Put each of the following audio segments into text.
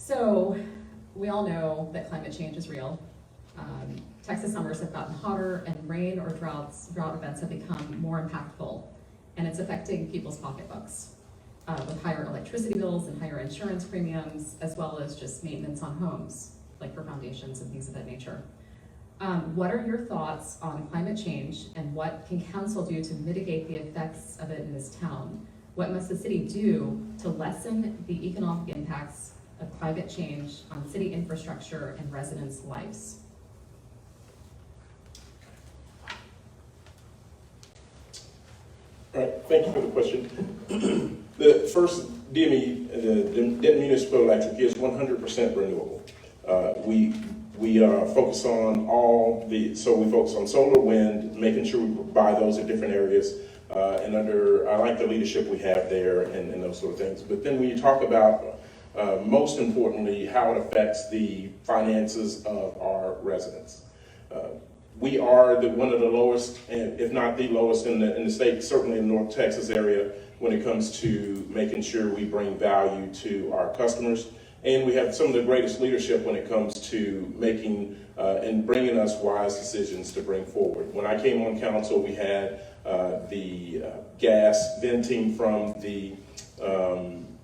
So we all know that climate change is real. Texas summers have gotten hotter, and rain or drought events have become more impactful, and it's affecting people's pocketbooks with higher electricity bills and higher insurance premiums, as well as just maintenance on homes, like for foundations and things of that nature. What are your thoughts on climate change, and what can council do to mitigate the effects of it in this town? What must the city do to lessen the economic impacts of climate change on city infrastructure and residents' lives? All right, thank you for the question. The first DME, the Denton Municipal Electric, is 100% renewable. We focus on we focus on solar, wind, making sure we buy those at different areas, and I like the leadership we have there and those sort of things. But then when you talk about, most importantly, how it affects the finances of our residents. We are one of the lowest, if not the lowest in the state, certainly in the North Texas area, when it comes to making sure we bring value to our customers. And we have some of the greatest leadership when it comes to making and bringing us wise decisions to bring forward. When I came on council, we had the gas venting from the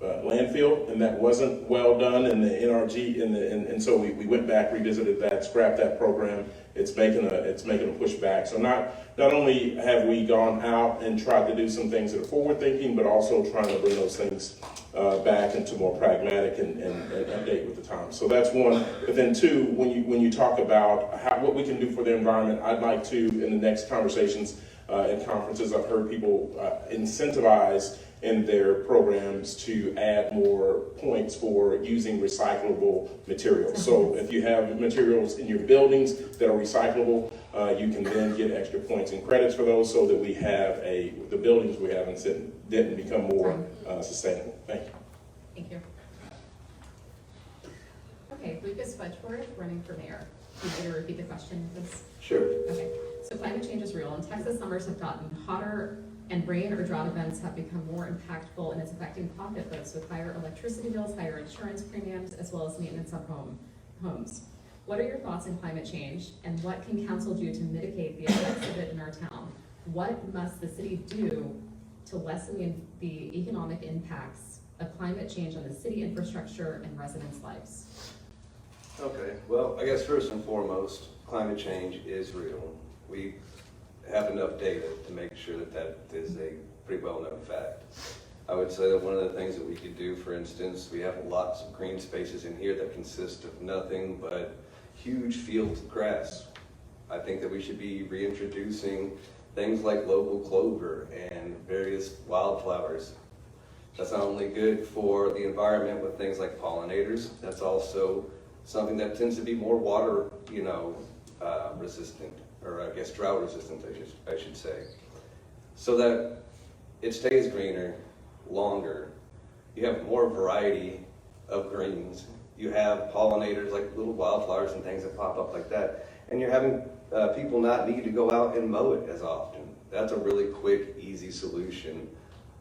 landfill, and that wasn't well done in the NRG, and so we went back, revisited that, scrapped that program. It's making a push back. So not only have we gone out and tried to do some things that are forward thinking, but also trying to bring those things back into more pragmatic and update with the times. So that's one. But then two, when you talk about what we can do for the environment, I'd like to, in the next conversations and conferences, I've heard people incentivize in their programs to add more points for using recyclable materials. So if you have materials in your buildings that are recyclable, you can then get extra points and credits for those, so that we have the buildings we have in Denton become more sustainable. Thank you. Thank you. Okay, Lucas Wedgeworth, running for mayor. Can you repeat the question, please? Sure. Okay, so climate change is real, and Texas summers have gotten hotter, and rain or drought events have become more impactful, and it's affecting pocketbooks with higher electricity bills, higher insurance premiums, as well as maintenance on homes. What are your thoughts on climate change, and what can council do to mitigate the effects of it in our town? What must the city do to lessen the economic impacts of climate change on the city infrastructure and residents' lives? Okay, well, I guess first and foremost, climate change is real. We have enough data to make sure that is a pretty well-known fact. I would say that one of the things that we could do, for instance, we have lots of green spaces in here that consist of nothing but huge fields of grass. I think that we should be reintroducing things like local clover and various wildflowers. That's not only good for the environment with things like pollinators, that's also something that tends to be more water, resistant, or I guess drought resistant, I should say. So that it stays greener longer. You have more variety of greens. You have pollinators like little wildflowers and things that pop up like that. And you're having people not need to go out and mow it as often. That's a really quick, easy solution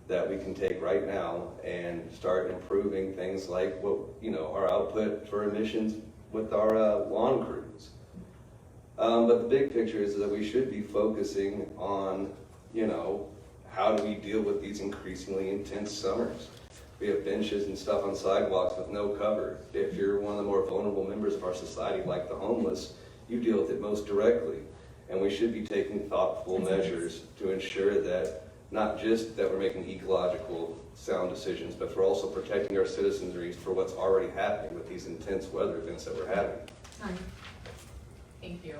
that we can take right now and start improving things like our output for emissions with our lawn crews. But the big picture is that we should be focusing on, how do we deal with these increasingly intense summers? We have benches and stuff on sidewalks with no cover. If you're one of the more vulnerable members of our society, like the homeless, you deal with it most directly. And we should be taking thoughtful measures to ensure that not just that we're making ecological sound decisions, but we're also protecting our citizenry for what's already happening with these intense weather events that we're having. Thank you.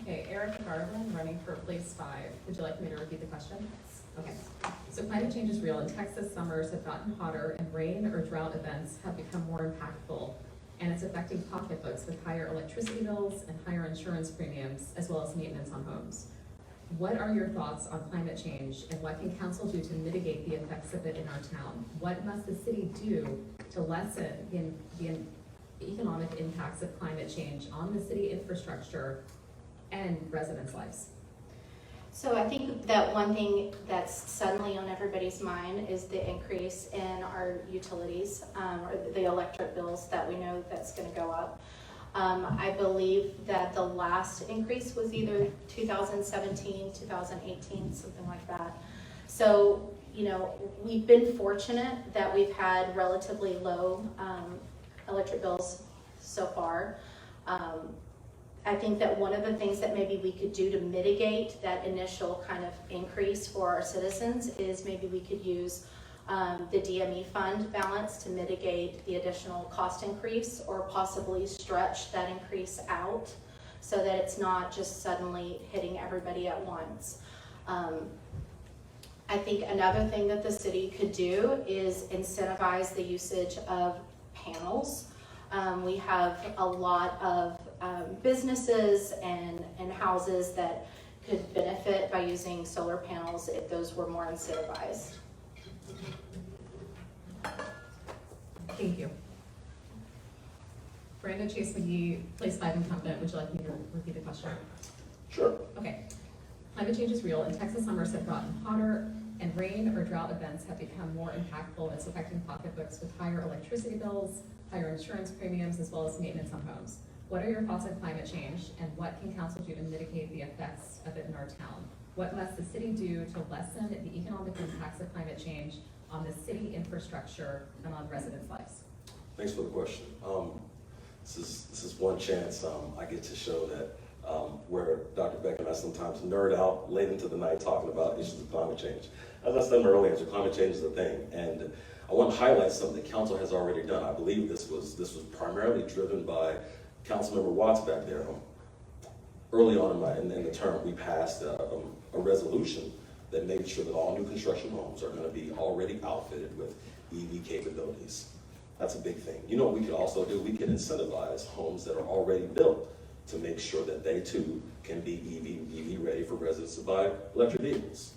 Okay, Eric Garland, running for place 5. Would you like me to repeat the question? Okay. So climate change is real, and Texas summers have gotten hotter, and rain or drought events have become more impactful, and it's affecting pocketbooks with higher electricity bills and higher insurance premiums, as well as maintenance on homes. What are your thoughts on climate change, and what can council do to mitigate the effects of it in our town? What must the city do to lessen the economic impacts of climate change on the city infrastructure and residents' lives? So I think that one thing that's suddenly on everybody's mind is the increase in our utilities, or the electric bills that we know that's gonna go up. I believe that the last increase was either 2017, 2018, something like that. So, you know, we've been fortunate that we've had relatively low electric bills so far. I think that one of the things that maybe we could do to mitigate that initial kind of increase for our citizens is maybe we could use the DME fund balance to mitigate the additional cost increase, or possibly stretch that increase out so that it's not just suddenly hitting everybody at once. I think another thing that the city could do is incentivize the usage of panels. We have a lot of businesses and houses that could benefit by using solar panels if those were more incentivized. Thank you. Brandon Chase McGee, place 5 Incumbent. Would you like me to repeat the question? Sure. Okay. Climate change is real, and Texas summers have gotten hotter, and rain or drought events have become more impactful. It's affecting pocketbooks with higher electricity bills, higher insurance premiums, as well as maintenance on homes. What are your thoughts on climate change, and what can council do to mitigate the effects of it in our town? What must the city do to lessen the economic impacts of climate change on the city infrastructure and on residents' lives? Thanks for the question. This is one chance I get to show that where Dr. Beck and I sometimes nerd out late into the night talking about issues of climate change. As I said earlier, climate change is a thing, and I want to highlight something the council has already done. I believe this was primarily driven by Councilmember Watts back there. Early on in the term, we passed a resolution that made sure that all new construction homes are going to be already outfitted with EV capabilities. That's a big thing. You know what we could also do? We can incentivize homes that are already built to make sure that they too can be EV ready for residents to buy electric vehicles.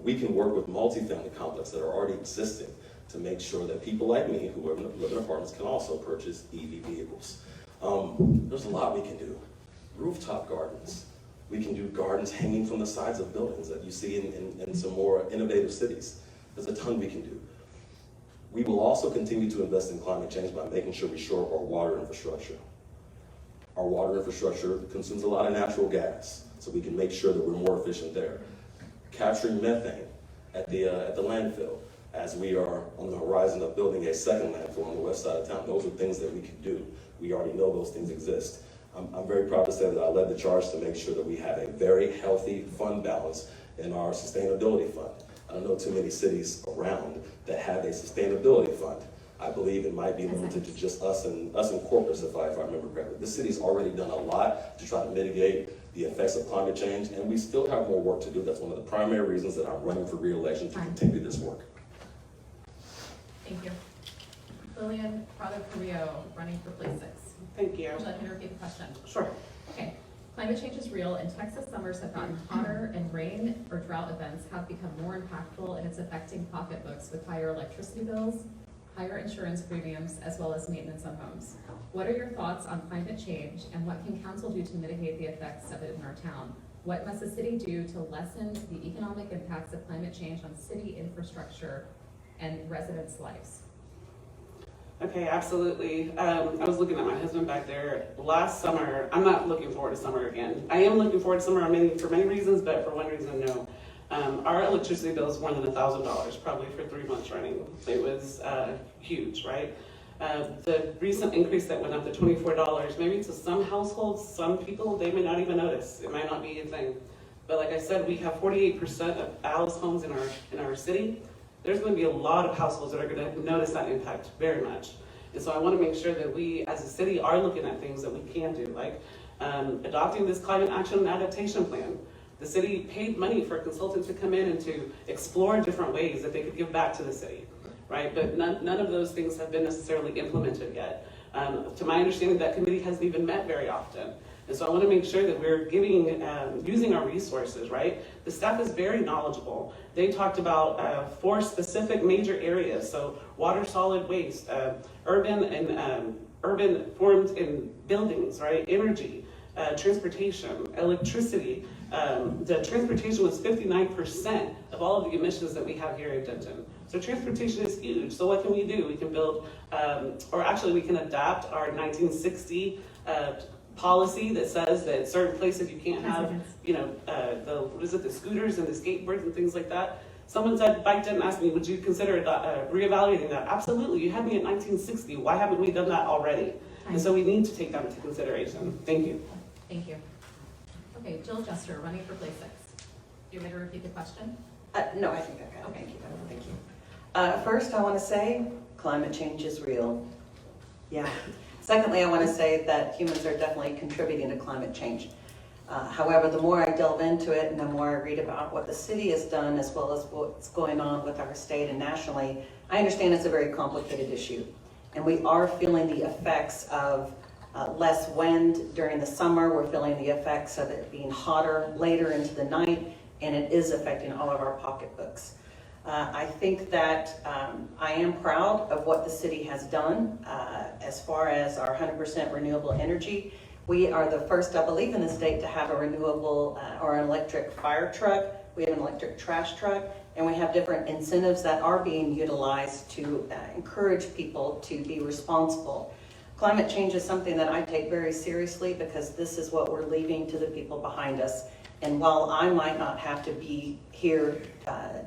We can work with multifamily complexes that are already existing to make sure that people like me who live in apartments can also purchase EV vehicles. There's a lot we can do. Rooftop gardens. We can do gardens hanging from the sides of buildings that you see in some more innovative cities. There's a ton we can do. We will also continue to invest in climate change by making sure we shore up our water infrastructure. Our water infrastructure consumes a lot of natural gas, so we can make sure that we're more efficient there. Capturing methane at the landfill, as we are on the horizon of building a second landfill on the west side of town. Those are things that we can do. We already know those things exist. I'm very proud to say that I led the charge to make sure that we have a very healthy fund balance in our sustainability fund. I don't know too many cities around that have a sustainability fund. I believe it might be limited to just us and Corpus, if I remember correctly. This city's already done a lot to try to mitigate the effects of climate change, and we still have more work to do. That's one of the primary reasons that I'm running for re-election, to continue this work. Thank you. Lilyan, Prado, Carrillo, running for place 6. Thank you. Would you like me to repeat the question? Sure. Okay. Climate change is real, and Texas summers have gotten hotter, and rain or drought events have become more impactful, and it's affecting pocketbooks with higher electricity bills, higher insurance premiums, as well as maintenance on homes. What are your thoughts on climate change, and what can council do to mitigate the effects of it in our town? What must the city do to lessen the economic impacts of climate change on city infrastructure and residents' lives? Okay, absolutely. I was looking at my husband back there last summer. I'm not looking forward to summer again. I am looking forward to summer for many reasons, but for one reason, no. Our electricity bill is more than $1,000, probably for 3 months running. It was huge, right? The recent increase that went up to $24, maybe to some households, some people, they may not even notice. It might not be a thing. But like I said, we have 48% of Alice homes in our city. There's going to be a lot of households that are going to notice that impact very much. And so I want to make sure that we as a city are looking at things that we can do, like adopting this climate action and adaptation plan. The city paid money for a consultant to come in and to explore different ways that they could give back to the city, right? But none of those things have been necessarily implemented yet. To my understanding, that committee hasn't even met very often. And so I want to make sure that we're using our resources, right? The staff is very knowledgeable. They talked about 4 specific major areas. So water, solid waste, urban formed in buildings, right? Energy, transportation, electricity, The transportation was 59% of all of the emissions that we have here in Denton. So transportation is huge. So what can we do? We can build, or actually we can adapt our 1960 policy that says that certain places you can't have, the scooters and the skateboards and things like that. Someone said, Bike Denton asked me, would you consider reevaluating that? Absolutely, you had me at 1960. Why haven't we done that already? And so we need to take that into consideration. Thank you. Thank you. Okay, Jill Jester, running for place 6. Do you want me to repeat the question? No, I think I got it. Okay. Thank you. First, I want to say climate change is real. Yeah. Secondly, I want to say that humans are definitely contributing to climate change. However, the more I delve into it and the more I read about what the city has done as well as what's going on with our state and nationally, I understand it's a very complicated issue. And we are feeling the effects of less wind during the summer. We're feeling the effects of it being hotter later into the night, and it is affecting all of our pocketbooks. I think that I am proud of what the city has done as far as our 100% renewable energy. We are the first, I believe, in the state to have a renewable or an electric fire truck. We have an electric trash truck, and we have different incentives that are being utilized to encourage people to be responsible. Climate change is something that I take very seriously because this is what we're leaving to the people behind us. And while I might not have to be here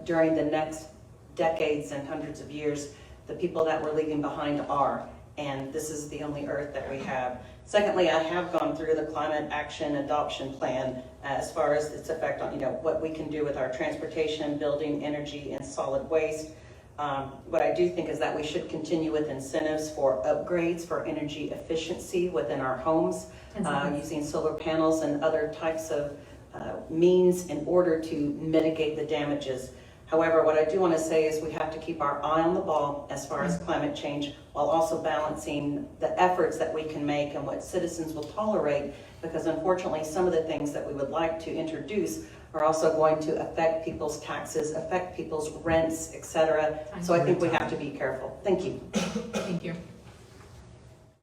during the next decades and hundreds of years, the people that we're leaving behind are. And this is the only earth that we have. Secondly, I have gone through the Climate Action Adoption Plan as far as its effect on, what we can do with our transportation, building, energy, and solid waste. What I do think is that we should continue with incentives for upgrades for energy efficiency within our homes, using solar panels and other types of means in order to mitigate the damages. However, what I do want to say is we have to keep our eye on the ball as far as climate change, while also balancing the efforts that we can make and what citizens will tolerate, because unfortunately some of the things that we would like to introduce are also going to affect people's taxes, affect people's rents, etc. So I think we have to be careful. Thank you. Thank you.